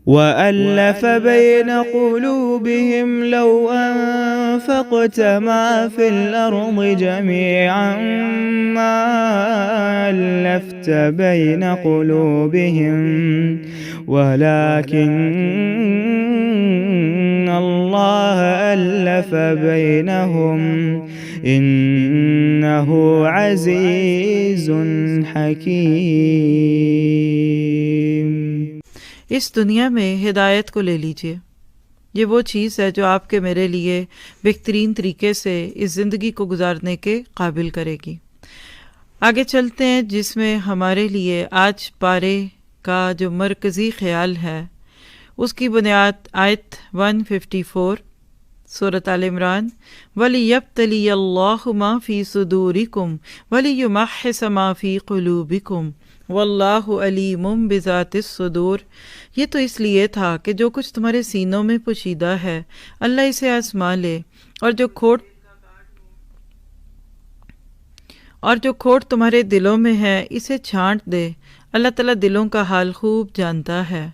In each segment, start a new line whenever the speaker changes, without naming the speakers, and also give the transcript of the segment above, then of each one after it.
وَأَلَّفَ بَيْنَ قُلُوبِهِمْ لَوْ أَنفَقْتَ مَا فِي الْأَرْضِ جَمِيعًا مَا أَلَّفْتَ بَيْنَ قُلُوبِهِمْ وَلَكِنَّ اللَّهَ أَلَّفَ بَيْنَهُمْ إِنَّهُ عَزِيزٌ حَكِيمٌ۔
اس دنیا میں ہدایت کو لے لیجئے، یہ وہ چیز ہے جو آپ کے میرے لیے بہترین طریقے سے اس زندگی کو گزارنے کے قابل کرے گی۔ آگے چلتے ہیں، جس میں ہمارے لیے آج پارے کا جو مرکزی خیال ہے اس کی بنیاد آیت 154 سورۃ آل عمران، وَلِيَبْتَلِيَ اللَّهُ مَا فِي صُدُورِكُمْ وَلِيُمَحِّصَ مَا فِي قُلُوبِكُمْ وَاللَّهُ عَلِيمٌ بِذَاتِ الصُّدُورِ۔ یہ تو اس لیے تھا کہ جو کچھ تمہارے سینوں میں پوشیدہ ہے اللہ اسے آزما لے، اور جو کھوٹ تمہارے دلوں میں ہے اسے چھانٹ دے۔ اللہ تعالیٰ دلوں کا حال خوب جانتا ہے۔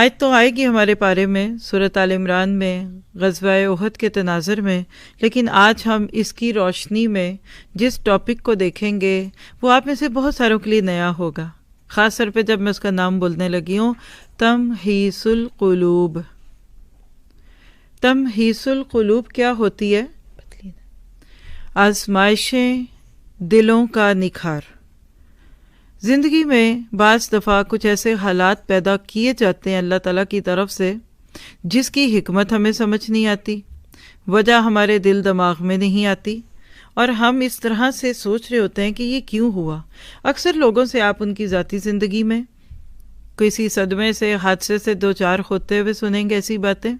آیت تو آئے گی ہمارے پارے میں سورۃ آل عمران میں غزوہ احد کے تناظر میں، لیکن آج ہم اس کی روشنی میں جس ٹاپک کو دیکھیں گے وہ آپ میں سے بہت ساروں کے لیے نیا ہوگا، خاص طور پہ جب میں اس کا نام بولنے لگی ہوں، تمحیص القلوب۔ تمحیص القلوب کیا ہوتی ہے؟ آزمائشیں، دلوں کا نکھار۔ زندگی میں بعض دفعہ کچھ ایسے حالات پیدا کیے جاتے ہیں اللہ تعالیٰ کی طرف سے جس کی حکمت ہمیں سمجھ نہیں آتی، وجہ ہمارے دل دماغ میں نہیں آتی، اور ہم اس طرح سے سوچ رہے ہوتے ہیں کہ یہ کیوں ہوا۔ اکثر لوگوں سے آپ ان کی ذاتی زندگی میں کسی صدمے سے، حادثے سے دوچار ہوتے ہوئے سنیں گے ایسی باتیں،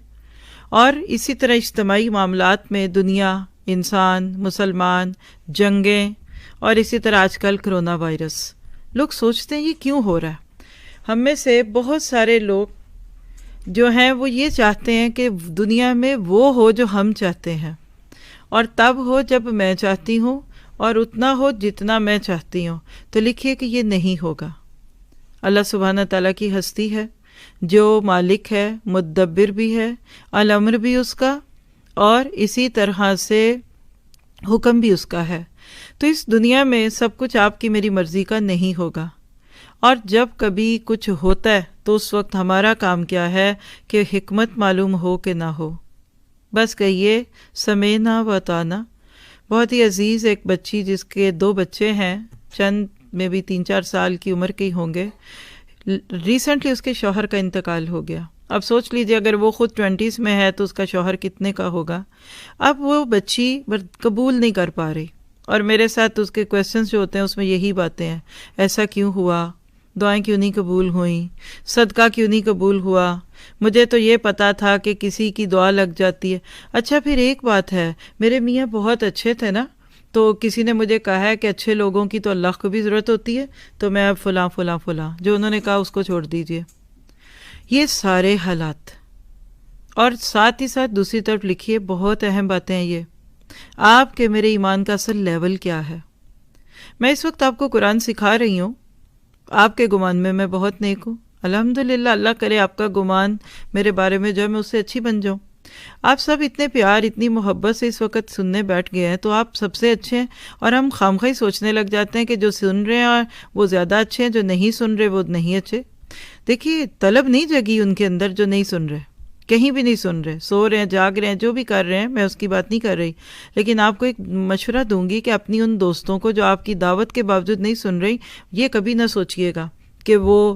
اور اسی طرح اجتماعی معاملات میں دنیا، انسان، مسلمان، جنگیں، اور اسی طرح آج کل کرونا وائرس۔ لوگ سوچتے ہیں یہ کیوں ہو رہا ہے۔ ہم میں سے بہت سارے لوگ جو ہیں وہ یہ چاہتے ہیں کہ دنیا میں وہ ہو جو ہم چاہتے ہیں، اور تب ہو جب میں چاہتی ہوں، اور اتنا ہو جتنا میں چاہتی ہوں۔ تو لکھیے کہ یہ نہیں ہوگا۔ اللہ سبحانہ تعالیٰ کی ہستی ہے جو مالک ہے، مدبر بھی ہے، الامر بھی اس کا، اور اسی طرح سے حکم بھی اس کا ہے۔ تو اس دنیا میں سب کچھ آپ کی میری مرضی کا نہیں ہوگا، اور جب کبھی کچھ ہوتا ہے تو اس وقت ہمارا کام کیا ہے کہ حکمت معلوم ہو کہ نہ ہو، بس کہیے سمینا و اطعنا۔ بہت ہی عزیز ایک بچی جس کے 2 بچے ہیں، چند میں بھی 3-4 سال کی عمر کے ہوں گے، ریسنٹلی اس کے شوہر کا انتقال ہو گیا۔ اب سوچ لیجئے اگر وہ خود 20s میں ہے تو اس کا شوہر کتنے کا ہوگا۔ اب وہ بچی قبول نہیں کر پا رہی، اور میرے ساتھ اس کے کویسچنز جو ہوتے ہیں اس میں یہی باتیں ہیں، ایسا کیوں ہوا، دعائیں کیوں نہیں قبول ہوئیں، صدقہ کیوں نہیں قبول ہوا، مجھے تو یہ پتا تھا کہ کسی کی دعا لگ جاتی ہے۔ اچھا پھر ایک بات ہے، میرے میاں بہت اچھے تھے نا، تو کسی نے مجھے کہا ہے کہ اچھے لوگوں کی تو اللہ کو بھی ضرورت ہوتی ہے، تو میں اب فلاں فلاں فلاں جو انہوں نے کہا اس کو چھوڑ دیجئے۔ یہ سارے حالات، اور ساتھ ہی ساتھ دوسری طرف لکھیے بہت اہم باتیں ہیں یہ، آپ کے میرے ایمان کا اصل لیول کیا ہے۔ میں اس وقت آپ کو قرآن سکھا رہی ہوں، آپ کے گمان میں بہت نیک ہوں، الحمدللہ، اللہ کرے آپ کا گمان میرے بارے میں جو ہے میں اس سے اچھی بن جاؤں۔ آپ سب اتنے پیار، اتنی محبت سے اس وقت سننے بیٹھ گئے ہیں تو آپ سب سے اچھے ہیں، اور ہم خامخواہ سوچنے لگ جاتے ہیں کہ جو سن رہے ہیں وہ زیادہ اچھے ہیں، جو نہیں سن رہے وہ نہیں اچھے۔ دیکھیے طلب نہیں جگی ان کے اندر جو نہیں سن رہے، کہیں بھی نہیں سن رہے، سو رہے ہیں، جاگ رہے ہیں، جو بھی کر رہے ہیں، میں اس کی بات نہیں کر رہی، لیکن آپ کو ایک مشورہ دوں گی کہ اپنی ان دوستوں کو جو آپ کی دعوت کے باوجود نہیں سن رہی، یہ کبھی نہ سوچئے گا کہ وہ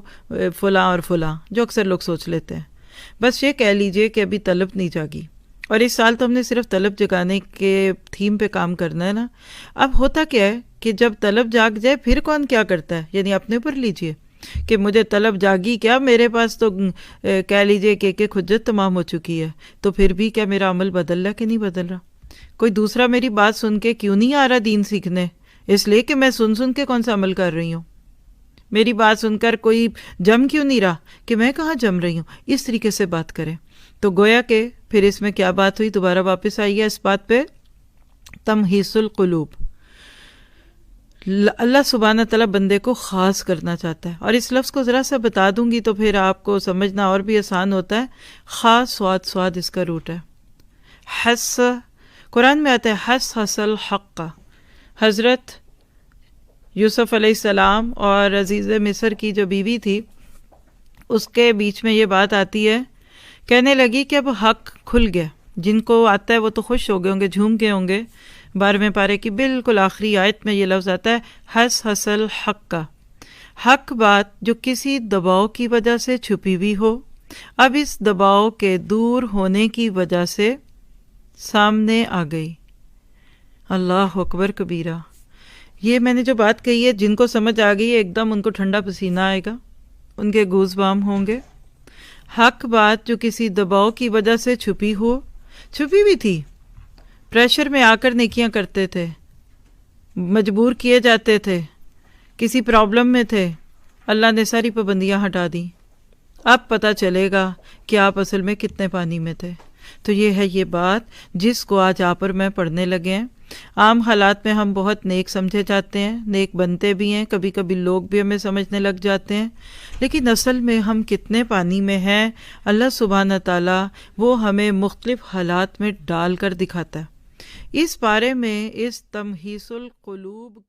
فلاں اور فلاں جو اکثر لوگ سوچ لیتے ہیں۔ بس یہ کہہ لیجئے کہ ابھی طلب نہیں جاگی، اور اس سال تو ہم نے صرف طلب جگانے کے تھیم پہ کام کرنا ہے نا۔ اب ہوتا کیا ہے کہ جب طلب جاگ جائے پھر کون کیا کرتا ہے، یعنی اپنے اوپر لیجئے کہ مجھے طلب جاگی کیا، میرے پاس تو کہہ لیجئے کہ ایک حجت تمام ہو چکی ہے، تو پھر بھی کیا میرا عمل بدل رہا کہ نہیں بدل رہا؟ کوئی دوسرا میری بات سن کے کیوں نہیں آ رہا دین سیکھنے؟ اس لیے کہ میں سن کے کون سا عمل کر رہی ہوں۔ میری بات سن کر کوئی جم کیوں نہیں رہا کہ میں کہاں جم رہی ہوں؟ اس طریقے سے بات کریں۔ تو گویا کہ پھر اس میں کیا بات ہوئی، دوبارہ واپس آئیے اس بات پہ، تمحیص القلوب۔ اللہ سبحانہ تعالیٰ بندے کو خاص کرنا چاہتا ہے. اور اس لفظ کو ذرا سا بتا دوں گی تو پھر آپ کو سمجھنا اور بھی آسان ہوتا ہے. خاص سواد اس کا روٹ ہے. حس قرآن میں آتا ہے حس حسل حق کا. حضرت یوسف علیہ السلام اور عزیز مصر کی جو بیوی تھی اس کے بیچ میں یہ بات آتی ہے. کہنے لگی کہ اب حق کھل گیا. جن کو آتا ہے وہ تو خوش ہو گئے ہوں گے, جھوم گئے ہوں گے. 12ویں پارے کی بالکل آخری آیت میں یہ لفظ آتا ہے حس حسل حق کا. حق بات جو کسی دباؤ کی وجہ سے چھپی ہوئی ہو, اب اس دباؤ کے دور ہونے کی وجہ سے سامنے آ گئی. اللہ اکبر کبیرہ. یہ میں نے جو بات کہی ہے, جن کو سمجھ آ گئی ہے ایک دم ان کو ٹھنڈا پسینہ آئے گا, ان کے گوز بام ہوں گے. حق بات جو کسی دباؤ کی وجہ سے چھپی بھی تھی. پریشر میں آ کر نیکیاں کرتے تھے, مجبور کیے جاتے تھے, کسی پرابلم میں تھے, اللہ نے ساری پابندیاں ہٹا دی. اب پتہ چلے گا کہ آپ اصل میں کتنے پانی میں تھے. تو یہ ہے یہ بات جس کو آج آپ اور میں پڑھنے لگے ہیں. عام حالات میں ہم بہت نیک سمجھے جاتے ہیں, نیک بنتے بھی ہیں, کبھی کبھی لوگ بھی ہمیں سمجھنے لگ جاتے ہیں, لیکن اصل میں ہم کتنے پانی میں ہیں اللہ سبحانہ تعالیٰ وہ ہمیں مختلف حالات میں ڈال کر دکھاتا ہے. اس بارے میں اس تمحیص القلوب کے